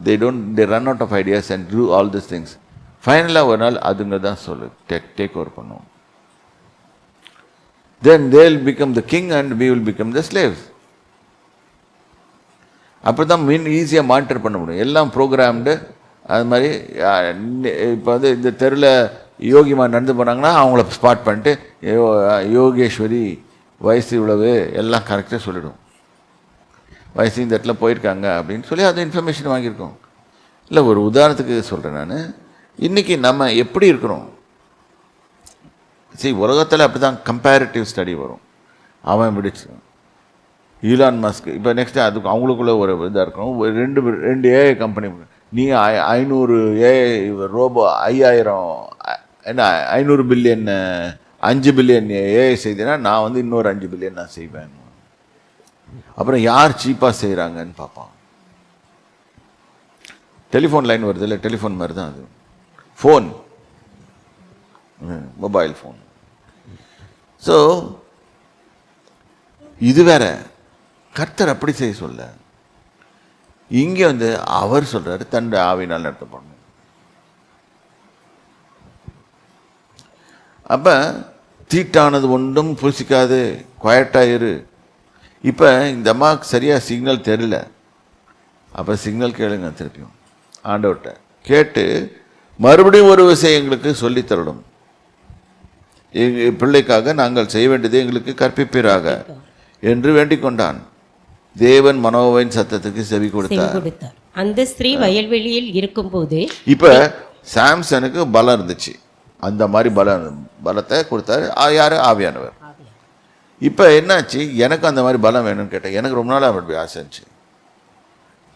they run out of ideas and do all these things. ஃபைனலாக ஒரு நாள் அதுங்க தான் டேக் ஓவர் பண்ணுவோம். Then they will become the king and we will become the slaves. அப்போ தான் ஈஸியாக மானிட்டர் பண்ண முடியும். எல்லாம் ப்ரோக்ராம்டு. அது மாதிரி இப்போ வந்து இந்த தெருவில் யோகிமா நடந்து போனாங்கன்னா அவங்கள ஸ்பாட் பண்ணிட்டு யோகேஸ்வரி வயசு இவ்வளவு எல்லாம் கரெக்டாக சொல்லிவிடும். வயசு இந்த இடத்துல போயிருக்காங்க அப்படின்னு சொல்லி அது இன்ஃபர்மேஷன் வாங்கியிருக்கோம். இல்லை ஒரு உதாரணத்துக்கு சொல்கிறேன் நான். இன்றைக்கி நம்ம எப்படி இருக்கிறோம்? சரி, உலகத்தில் அப்படி தான் கம்பேரிட்டிவ் ஸ்டடி வரும். அவன் பிடிச்சி ஈலான் மஸ்க் இப்போ நெக்ஸ்ட்டு அதுக்கு அவங்களுக்குள்ள ஒரு இதாக இருக்கணும். ஒரு ரெண்டு ஏஐ கம்பெனி. நீ 500 ஏஐ ரோபோ 5000 என்ன 500 பில்லியன் 5 பில்லியன் ஏஐ செய்தேன்னா நான் வந்து இன்னொரு 5 பில்லியன் நான் செய்வேன். அப்புறம் யார் சீப்பாக செய்கிறாங்கன்னு பார்ப்பான். டெலிஃபோன் லைன் வருது இல்லை, டெலிஃபோன் மாதிரி தான் அது. Phone, mobile phone. ஸோ இது வேற. கர்த்தர் அப்படி செய்ய சொல்ல, இங்கே வந்து அவர் சொல்றாரு தன்னுடைய ஆவினால் நடத்தப்படணும். அப்போ தீட்டானது ஒன்றும் புசிக்காது, குவாய்ட்டாயிரு. இப்போ இந்த அம்மாவுக்கு சரியாக சிக்னல் தெரியல. அப்போ சிக்னல் கேளுங்க, திருப்பியும் ஆண்டவர்கிட்ட கேட்டு மறுபடியும் ஒரு விஷயம் எங்களுக்கு சொல்லித்தரணும். எங்கள் பிள்ளைக்காக நாங்கள் செய்ய வேண்டியது எங்களுக்கு கற்பிப்பீராக என்று வேண்டிக் கொண்டான். தேவன் மனோவின் சத்தத்துக்கு செவி கொடுத்தார். அந்த ஸ்திரீ வயல்வெளியில் இருக்கும்போது இப்போ சாம்சனுக்கு பலம் இருந்துச்சு. அந்த மாதிரி பலத்தை கொடுத்தாரு. யார்? ஆவியானவர். இப்போ என்னாச்சு, எனக்கு அந்த மாதிரி பலம் வேணும்னு கேட்டேன். எனக்கு ரொம்ப நாள் அப்படி ஆசை இருந்துச்சு.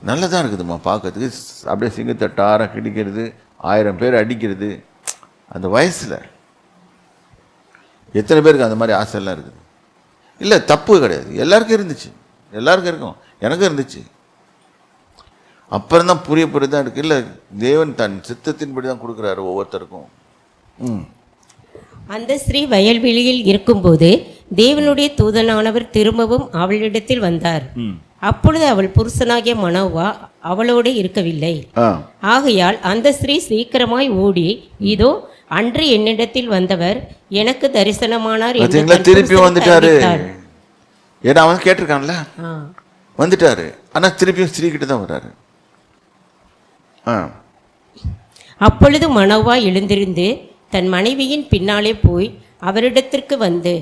நல்லதாக இருக்குதும்மா பார்க்கறதுக்கு. அப்படியே சிங்கத்தை டாரம் கிடிக்கிறது, 1000 பேர் அடிக்கிறது. அந்த வயசில் எத்தனை பேருக்கு அந்த மாதிரி ஆசைலாம் இருக்குது? இல்லை, தப்பு கிடையாது. எல்லாருக்கும் இருந்துச்சு, எல்லாருக்கும் இருக்கும், எனக்கும் இருந்துச்சு. அப்புறம் தான் புரிய தான் இருக்குது. இல்லை, தேவன் தன் சித்தத்தின்படி தான் கொடுக்குறாரு ஒவ்வொருத்தருக்கும். அந்த ஸ்திரீ வயல்வெளியில் இருக்கும்போது தேவனுடைய தூதனானவர் திரும்பவும் அவளிடத்தில் வந்தார். அப்பொழுது அவள் புருஷனாகிய மனோவா அவளோடு இருக்கவில்லை. ஆகையால் அந்த ஸ்திரீ சீக்கிரமாய் ஓடி, இதோ அன்று என்னிடத்தில் வந்தவர் எனக்கு தரிசனமானார் என்று திருப்பி வந்துட்டாரு. ஏன்னா அவன் கேட்டிருக்கான்ல, வந்துட்டாரு. ஆனா திருப்பியும் ஸ்திரீ கிட்ட தான் வர்றாரு. அப்பொழுது மனோவா எழுந்திருந்து தன் மனைவியின் பின்னாலே போய் அவரிடத்திற்கு வந்து,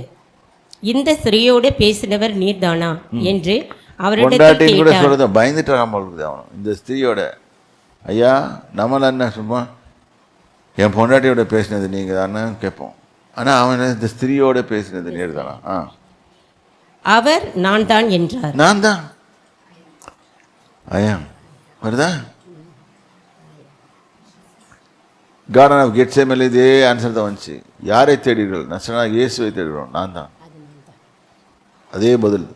இந்த ஸ்திரீயோடு பேசினவர் நீர்தானா என்று அவரிடத்தில் கேட்டார். பயந்துட்டான் அவன் இந்த ஸ்திரீயோட. ஐயா, நம்மள என்ன சும்மா என் பொண்டாட்டியோட பேசினது நீங்க தானே கேட்போம். ஆனா அவன் இந்த ஸ்திரீயோட பேசினது நீர்தானா? அவர் நான் தான் என்றார். நான் தான். ஐயா வருதா? கார்டன் ஆஃப் கெத்செமனே இதே ஆன்சர் தான் வந்துச்சு. யாரை தேடுகிறீர்கள்? நசரேயனாகிய இயேசுவை தேடுகிறோம். நான் தான். அதே பதில்.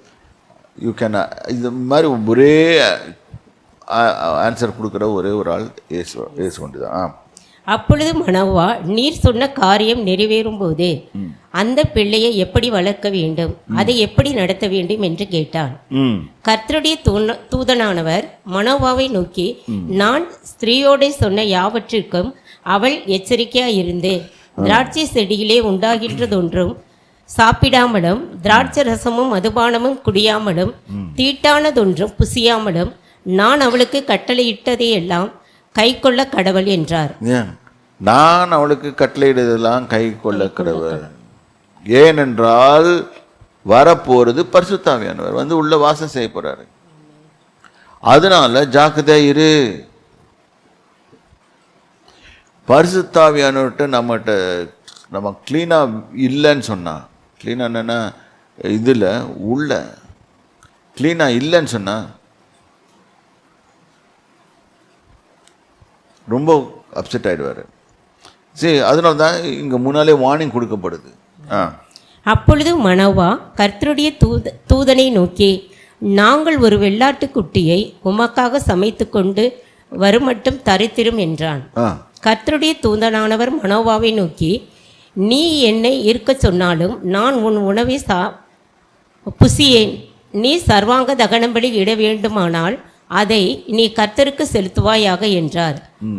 You can. இது மாதிரி ஒரே ஆன்சர் கொடுக்குற ஒரே ஒரு ஆள் இயேசு ஒன்று தான். அப்பொழுது மனோவா, நீர் சொன்ன காரியம் நிறைவேறும் போது அந்த பிள்ளையை எப்படி வளர்க்க வேண்டும், அதை எப்படி நடத்த வேண்டும் என்று கேட்டான். கர்த்தருடைய தூதனானவர் மனோவாவை நோக்கி, நான் ஸ்திரீயோட சொன்ன யாவற்றிற்கும் அவள் எச்சரிக்கையாயிருந்து திராட்சை செடியிலே உண்டாகின்றதொன்றும் சாப்பிடாமலும் திராட்சை ரசமும் மதுபானமும் குடியாமலும் தீட்டானதொன்றும் புசியாமலும் நான் அவளுக்கு கட்டளையிட்டதையெல்லாம் கை கொள்ள கடவுள் என்றார். நான் அவளுக்கு கட்டளையிட்டதெல்லாம் கை கொள்ள கடவுள். ஏனென்றால் வரப்போறது பரிசுத்த ஆவியானவர் வந்து உள்ள வாசம் செய்ய போறாரு. அதனால ஜாக்கிரதையா இரு. பரிசுத்த ஆவியானவர்கிட்ட நம்ம கிளீனா இல்லைன்னு சொன்னா, கிளீனா என்னன்னா இதுல உள்ள கிளீனா இல்லைன்னு சொன்னா ரொம்ப அப்செட் ஆயிடுவாரு. சரி, அதனால தான் இங்க முன்னாலே வார்னிங் கொடுக்கப்படுது. அப்பொழுது மனோவா கர்த்தருடைய தூதனை நோக்கி, நாங்கள் ஒரு வெள்ளாட்டுக்குட்டியை உமக்காக சமைத்து கொண்டு வருமட்டும் தரித்திரும் என்றான். கர்த்தருடைய தூதனானவர் மனோவாவை நோக்கி, நீ என்னை இருக்க சொன்னாலும் நான் உன் உணவை புசியேன். நீ சர்வாங்க தகனம்படி இட வேண்டுமானால் அதை நீ கர்த்தருக்கு செலுத்துவாயாக என்றார்.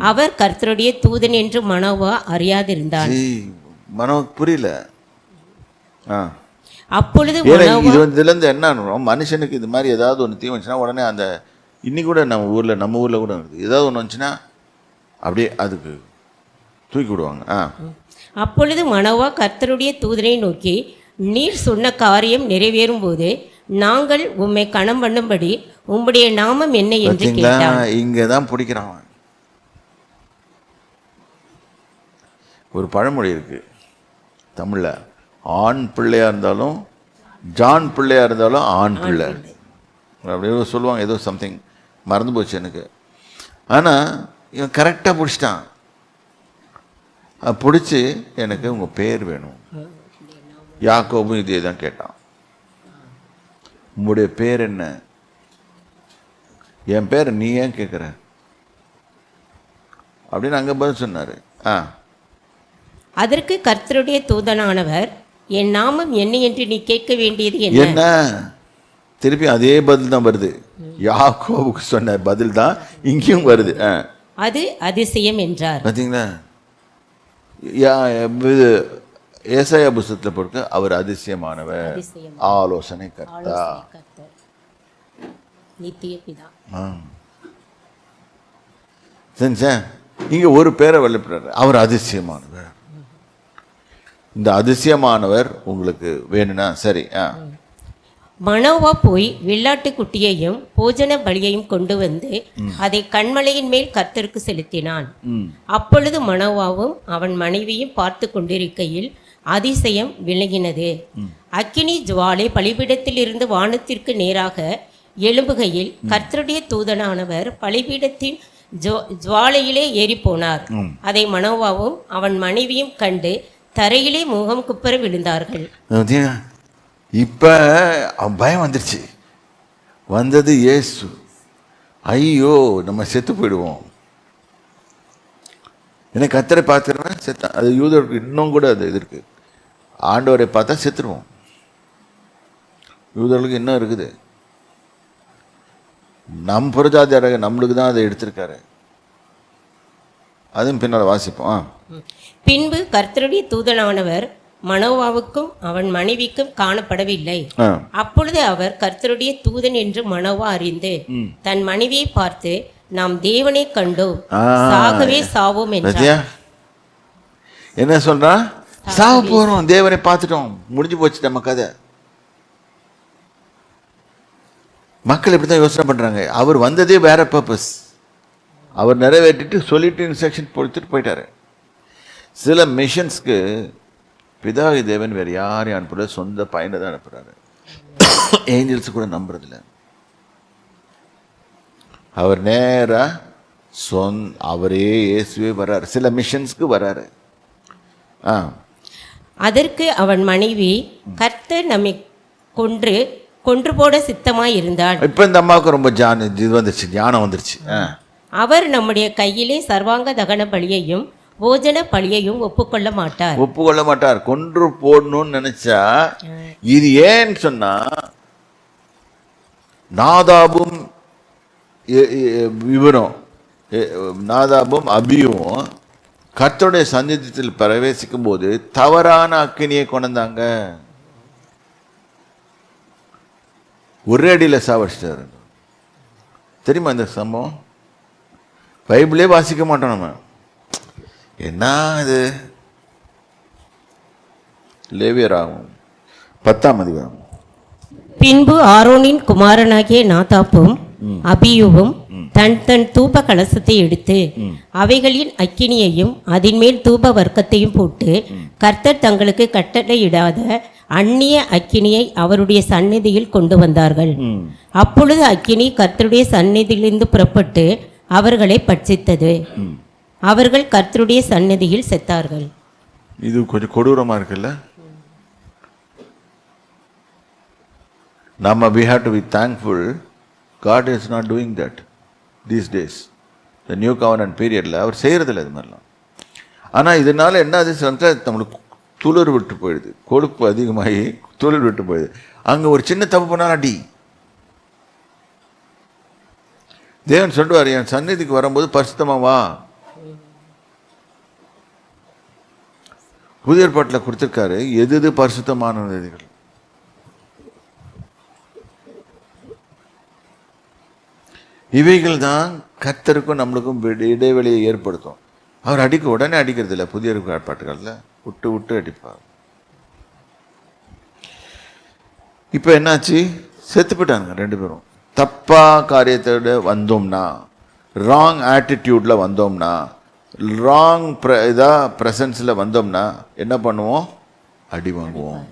அவர் கர்த்தருடைய தூதன் என்று மனோவா அறியாதிருந்தான். மனோவுக்கு புரியல. அப்பொழுது இதுலேருந்து என்ன, மனுஷனுக்கு இது மாதிரி ஏதாவது ஒன்று தீ வந்துச்சுன்னா உடனே அந்த இன்னைக்கு கூட நம்ம ஊரில் கூட இருக்குது, ஏதாவது ஒன்று வந்துச்சுன்னா அப்படியே அதுக்கு தூக்கி விடுவாங்க. அப்பொழுது மனோவா கர்த்தருடைய தூதனை நோக்கி, நீர் சொன்ன காரியம் நிறைவேறும் போது நாங்கள் உம்மை கணம் பண்ணும்படி உம்முடைய நாமம் என்ன என்று கேட்டான். இங்கே தான் பிடிக்கிறான். ஒரு பழமொழி இருக்கு தமிழில், ஆண் பிள்ளையாக இருந்தாலும் ஜான் பிள்ளையாக இருந்தாலும் ஆண் பிள்ளை அப்படியே சொல்லுவாங்க. ஏதோ சம்திங் மறந்து போச்சு எனக்கு. ஆனால் இவன் கரெக்டாக பிடிச்சிட்டான். பிடிச்சி எனக்கு உங்கள் பேர் வேணும். யாக்கோபும் இதே தான் கேட்டான், உங்களுடைய பேர் என்ன? என் பேர் நீ ஏன் கேட்குற அப்படின்னு அங்கே பதில் சொன்னார். அதற்கு கர்த்தருடைய தூதனானவர், என் நாமம் என்ன என்று நீ கேட்க வேண்டியது என்ன? திருப்பி அதே பதில் தான் வருது. யாக்கோபுக்கு சொன்ன பதில் தான் இங்கேயும் வருது. அது அதிசயம் என்றார். பார்த்தீங்களா, ஏசாயா புஸ்தகத்தில் போட்டு அவர் அதிசயமானவர், ஆலோசனை கர்த்தா, நித்திய பிதா. சரிச்சா, இங்க ஒரு பேரை வெளிப்படுறாரு, அவர் அதிசயமானவர். இந்த அதிசயமானவர் உங்களுக்கு வேணும்னா சரி. மனோவா போய் வெள்ளாட்டு குட்டியையும் போஜன பலியையும் கொண்டு வந்து அதை கண்மலையின் மேல் கர்த்தருக்கு செலுத்தினான். அப்பொழுது மனோவாவும் அவன் மனைவியும் பார்த்து கொண்டிருக்கையில் அதிசயம் விளங்கினது. அக்கினி ஜுவாலை பலிபீடத்தில் இருந்து வானத்திற்கு நேராக எழும்புகையில் கர்த்தருடைய தூதனானவர் பலிபீடத்தின் ஜுவாலையிலே ஏறி போனார். அதை மனோவாவும் அவன் மனைவியும் கண்டு தரையிலே முகம் குப்புற விழுந்தார்கள். இப்ப அவன் பயம் வந்துருச்சு. வந்தது இயேசு. ஐயோ நம்ம செத்து போயிடுவோம். எனக்கு கர்த்தரை பார்த்துருவேன் செத்தான். அது யூதருக்கு இன்னும் கூட அது இது இருக்கு. ஆண்டவரை பார்த்தா செத்துருவோம். யூதர்களுக்கு இன்னும் இருக்குது. நம் புறஜாதியார நம்மளுக்கு தான் அதை எடுத்திருக்காரு. அதுவும் பின்னால் வாசிப்போம். பின்பு கர்த்தருடைய தூதனானவர் மனோவாவுக்கும் அவன் மனைவிக்கும் காணப்படவில்லை. அப்பொழுது அவர் கர்த்தருடைய தூதன் என்று மனோவா அறிந்து தன் மனைவியை பார்த்து, நாம் தேவனை கண்டோம், சாகவே சாவோம் என்றார். என்ன சொல்றான்? சாவ போறோம், தேவனை பார்த்துட்டோம், முடிஞ்சு போச்சு நம்ம கதை. மக்கள் இப்படித்தான் யோசனை பண்றாங்க. அவர் வந்ததே வேற பர்பஸ். அவர் நிறைவேற்றிட்டு சொல்லிட்டு இன்ஸ்ட்ரக்ஷன் கொடுத்துட்டு போயிட்டாரு. சில மிஷன்ஸ்க்கு பிதாகி தேவன் வேறு யாரையும் அனுப்புற, சொந்த பையனை தான் அனுப்புறாரு. ஏஞ்சல்ஸ் கூட நம்புறதில்ல. அவர் நேரா அவரே இயேசுவே வர்றாரு. சில மிஷன்ஸ்க்கு வர்றாரு. அதற்கு அவன் மனைவி, கர்த்தர் நம்மை கொன்று போட சித்தமாய் இருந்தார். இப்ப இந்த அம்மாவுக்கு ரொம்ப ஞானம் வந்துருச்சு. அவர் நம்முடைய கையிலே சர்வாங்க தகன பலியையும் போஜன பலியையும் ஒப்புக்கொள்ள மாட்டார். கொன்று போடணும்னு நினைச்சா, இது ஏன்னு சொன்னா, நாதாபும் அபியும் கர்த்தருடைய சந்நிதியில் பிரவேசிக்கும் போது தவறான அக்கினியை கொண்டாங்க. ஒரே அடியில் சாவடிச்சிட்டாரு. தெரியுமா இந்த சம்பவம்? பைபிளே வாசிக்க மாட்டோம் நம்ம. என்ன இது? லேவியராகும் 10ஆம் அதிகாரம். பின்பு ஆரோனின் குமாரனாகிய நாதாப்பும் அபியூவும் தன் தன் தூப கலசத்தை எடுத்து அவைகளின் அக்கினியையும் அதன் மேல் தூப வர்க்கத்தையும் போட்டு கர்த்தர் தங்களுக்கு கட்டளையிடாத அந்நிய அக்கினியை அவருடைய சந்நிதியில் கொண்டு வந்தார்கள். அப்பொழுது அக்கினி கர்த்தருடைய சந்நிதியிலிருந்து புறப்பட்டு அவர்களை பட்சித்தது. அவர்கள் கர்த்தருடைய சந்நிதியில் செத்தார்கள். இது கொஞ்சம் கொடூரமா இருக்குல்ல? நம்ம we have to be thankful God is not doing that these days. The new covenant periodல அவர் செய்யறதில்ல இது மாதிரிலாம். ஆனால் இதனால என்ன அது நம்மளுக்கு துளிர் விட்டு போயிடுது. கொழுப்பு அதிகமாகி துளிர் விட்டு போயிடுது. அங்கே ஒரு சின்ன தப்பு பண்ணாலும் அடி. தேவன் சொல்லுவார், என் சந்நிதிக்கு வரும்போது பரிசுத்தமா வா. புதிய ஏற்பாட்டில் கொடுத்திருக்காரு எது பரிசுத்தமான நதிகள். இவைகள் தான் கர்த்தருக்கும் நம்மளுக்கும் இடைவெளியை ஏற்படுத்தும். அவர் உடனே அடிக்கிறது இல்லை. புதிய ஏற்பாட்டுகளில் விட்டு விட்டு அடிப்பார். இப்போ என்னாச்சு? செத்து போயிட்டாங்க 2 பேரும். தப்பா காரியத்தோட வந்தோம்னா, ராங் ஆட்டிடியூட்ல வந்தோம்னா, ராங் ப்ரெசன்ஸில் வந்தோம்னா என்ன பண்ணுவோம்? அடி வாங்குவோம்.